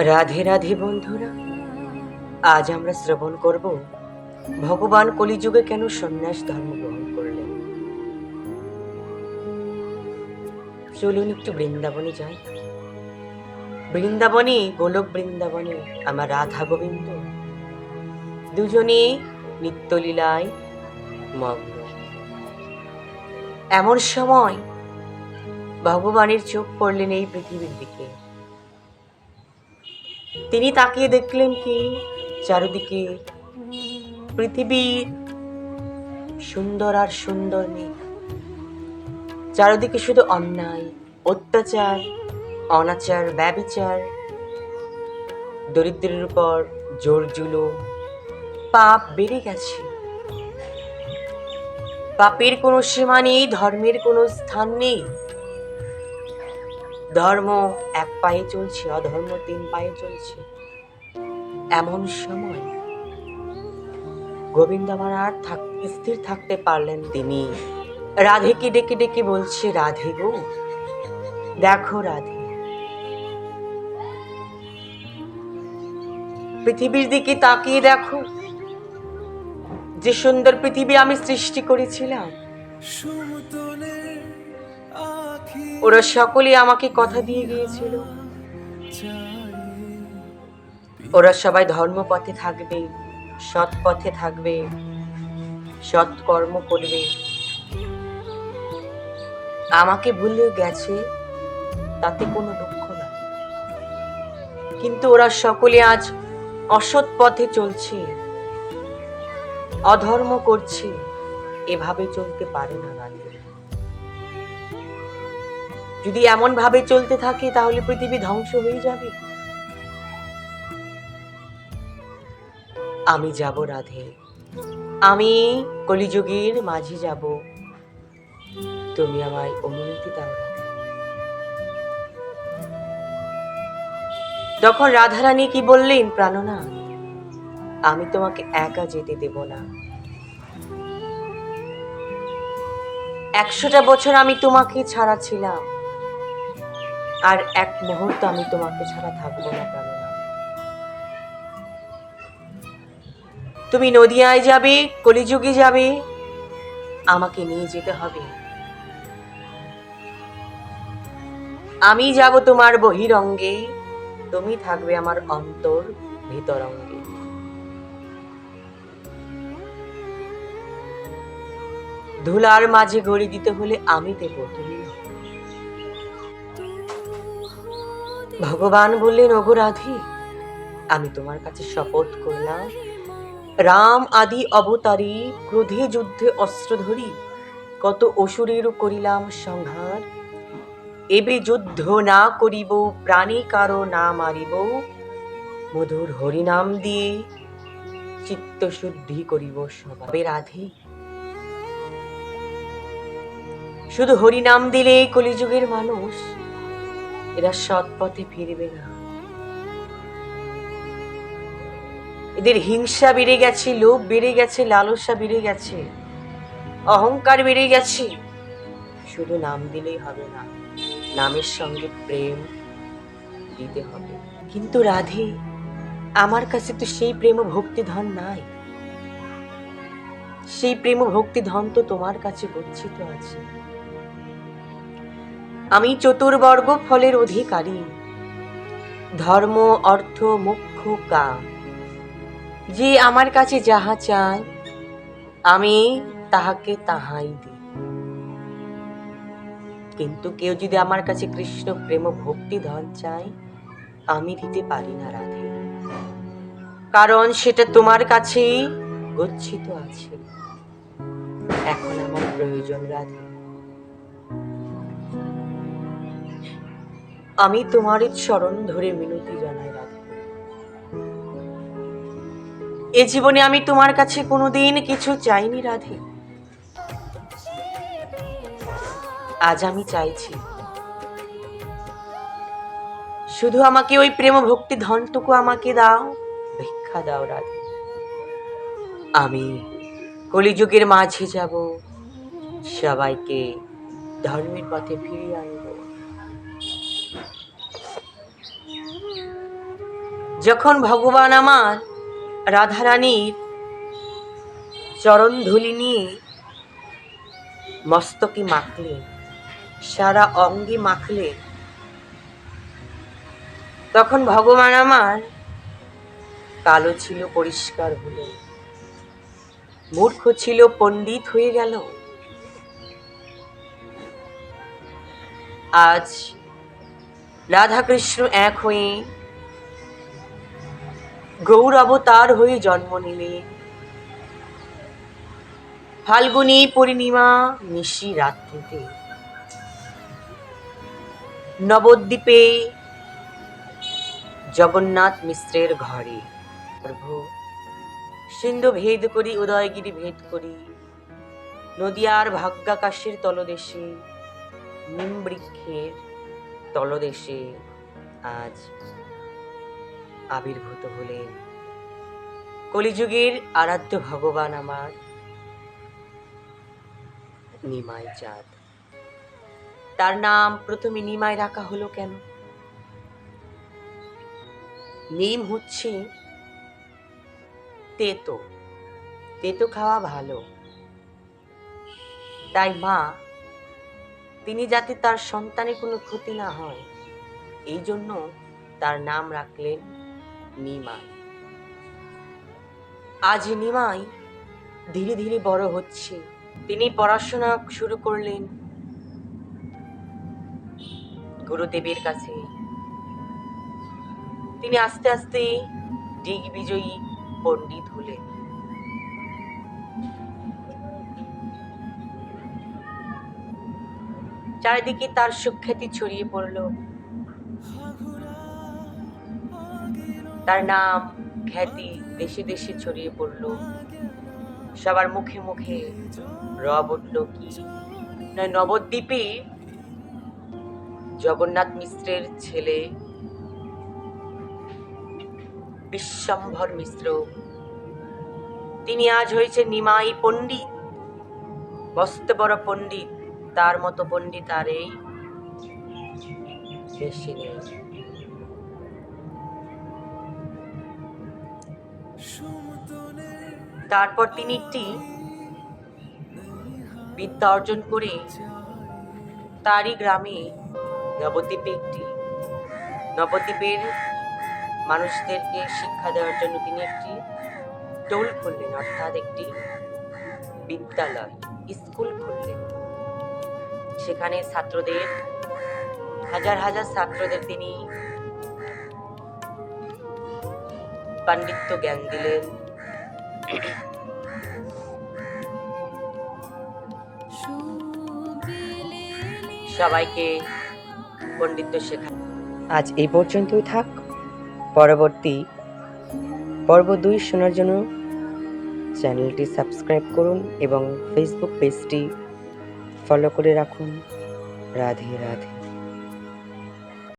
রাধে রাধে বন্ধুরা, আজ আমরা শ্রবণ করব ভগবান কলিযুগে কেন সন্ন্যাস ধর্ম গ্রহণ করলেন। চলুন একটু বৃন্দাবনে যাই। বৃন্দাবনে, গোলক বৃন্দাবনে আমার রাধা গোবিন্দ দুজনে নিত্যলীলায় মগ্ন। এমন সময় ভগবানের চোখ পড়লেন এই পৃথিবীর দিকে। তিনি তাকিয়ে দেখলেন কি চারিদিকে পৃথিবী সুন্দর আর সুন্দর নেই। চারিদিকে শুধু অন্যায়, অত্যাচার, অনাচার, ব্যভিচার, দরিদ্রের উপর জোর জুলুম, পাপ বেড়ে গেছে। পাপের কোনো সীমা নেই, ধর্মের কোনো স্থান নেই। ধর্ম এক পায়ে চলছে, অধর্ম 3 পায়ে চলছে। এমন সময় গোবিন্দ আমার আর স্থির থাকতে পারলেন। তিনি রাধেকে ডেকে ডেকে বলছে, রাধে গো, দেখো রাধে, পৃথিবীর দিকে তাকিয়ে দেখো, যে সুন্দর পৃথিবী আমি সৃষ্টি করেছিলাম। ওরা সকলে আমাকে কথা দিয়ে গিয়েছিল, ওরা সবাই ধর্মপথে থাকবে, সৎ পথে থাকবে, সৎ কর্ম করবে। আমাকে ভুলে গেছে, তাতে কোনো দুঃখ নাই। কিন্তু ওরা সকলে আজ অসৎ পথে চলছে, অধর্ম করছে। এভাবে চলতে পারে না রাধে। যদি এমন ভাবে চলতে থাকে তাহলে পৃথিবী ধ্বংস হয়ে যাবে। আমি যাব রাধে, আমি কলিযুগের মাঝে যাব, তুমি আমায় অনুমতি দাও রাধে। তখন রাধারানী কি বললেন, প্রাণনাথ, আমি তোমাকে একা যেতে দেব না। 100টা বছর আমি তোমাকে ছাড়া ছিলাম, আর এক মুহূর্ত আমি তোমাকে ছাড়া থাকবো না প্রাণনাথ। তুমি নদিয়ায় যাবে, কলিযুগে যাবে, আমাকে নিয়ে যেতে হবে। আমি যাব তোমার বহিরঙ্গে, তুমি থাকবে আমার অন্তর ভিতরঙ্গে। ধুলার মাঝে গড়ি দিতে হলে আমি দেব, তুমি নও। ভগবান বললেন, ওগো রাধে, আমি তোমার কাছে শপথ করলাম, রাম আদি অবতারী ক্রোধে যুদ্ধে অস্ত্র ধরি কত অসুরেরও করিলাম সংহার। এবে যুদ্ধ না করিব, প্রাণী কারো না মারিব, মধুর হরিনাম দিয়ে চিত্ত শুদ্ধি করিব সবাই। রাধে, শুধু হরিনাম দিলে কলিযুগের মানুষ এরা সৎ পথে ফিরবে না। এদের হিংসা বেড়ে গেছে, লোভ বেড়ে গেছে, লালসা বেড়ে গেছে, অহংকার বেড়ে গেছে। শুধু নাম দিলেই হবে না, নামের সঙ্গে প্রেম দিতে হবে। কিন্তু রাধে, আমার কাছে তো সেই প্রেম ও ভক্তি ধন নাই। সেই প্রেম ও ভক্তি ধন তো তোমার কাছে গচ্ছিত আছে। আমি চতুর্বর্গ ফলের অধিকারী, ধর্ম, অর্থ, মোক্ষ, কাম। যে আমার কাছে যাহা চায় আমি তাহাকে তাহাই দিই। কিন্তু কেউ যদি আমার কাছে কৃষ্ণ প্রেম ও ভক্তি ধন চায়, আমি দিতে পারি না রাধে, কারণ সেটা তোমার কাছেই গচ্ছিত আছে। এখন আমার প্রয়োজন রাধে, আমি তোমার চরণ ধরে মিনতি জানাই রাধে। এ জীবনে আমি তোমার কাছে কোনোদিন কিছু চাইনি রাধে, আজ আমি চাইছি, শুধু আমাকে ওই প্রেম ভক্তি ধনটুকু আমাকে দাও, ভিক্ষা দাও রাধে। আমি কলিযুগের মাঝে যাব, সবাইকে ধর্মের পথে ফিরিয়ে আনবো। যখন ভগবান আমার রাধারানীর চরণ ধুলি নিয়ে মস্তকে মাখলেন, সারা অঙ্গে মাখলেন, তখন ভগবান আমার কালো ছিল পরিষ্কার হলো, মূর্খ ছিল পণ্ডিত হয়ে গেল। আজ রাধাকৃষ্ণ এক হয়ে গৌর অবতার হয়ে জন্ম নিলেন। ফাল্গুনী পূর্ণিমা নিশি রাত্রিতে নবদ্বীপে জগন্নাথ মিশ্রের ঘরে সিন্ধু ভেদ করি, উদয়গিরি ভেদ করি, নদিয়ার ভাগ্যাকাশের তলদেশে, নিম বৃক্ষের তলদেশে আজ আবির্ভূত হলেন কলিযুগের আরাধ্য ভগবান আমার নিমাই চাঁদ। তার নাম প্রথমে নিমাই রাখা হলো কেন? নিম হচ্ছে তেতো, তেতো খাওয়া ভালো, তাই মা তিনি যাতে তার সন্তানের কোনো ক্ষতি না হয় এই জন্য তার নাম রাখলেন নিমাই। আজ নিমাই ধীরে ধীরে বড় হচ্ছে। তিনি পড়াশোনা শুরু করলেন গুরুদেবের কাছে। তিনি আস্তে আস্তে দিগ্বিজয়ী পণ্ডিত হলেন। চারিদিকে তার সুখ্যাতি ছড়িয়ে পড়ল, তার নাম খ্যাতি দেশে দেশে ছড়িয়ে পড়ল। সবার মুখে মুখে রব উঠল কি নবদ্বীপে জগন্নাথ মিশ্রের ছেলে বিশ্বম্ভর মিশ্র, তিনি আজ হয়েছে নিমাই পণ্ডিত, মস্ত বড় পণ্ডিত। তার মতো পণ্ডিত আর এই দেশে নেই। তারপর তিনি একটি বিদ্যা অর্জন করে তারই গ্রামে নবদ্বীপের মানুষদেরকে শিক্ষা দেওয়ার জন্য তিনি একটি টোল খুললেন, অর্থাৎ একটি বিদ্যালয়, স্কুল খুললেন। সেখানে ছাত্রদের, হাজার হাজার ছাত্রদের তিনি পাণ্ডিত্য জ্ঞান দিলেন। সবাইকে পণ্ডিত্য শেখান। আজ এই পর্যন্তই থাক। পরবর্তী পর্ব 2 শোনার জন্য চ্যানেলটি সাবস্ক্রাইব করুন এবং ফেসবুক পেজটি ফলো করে রাখুন। রাধে রাধে।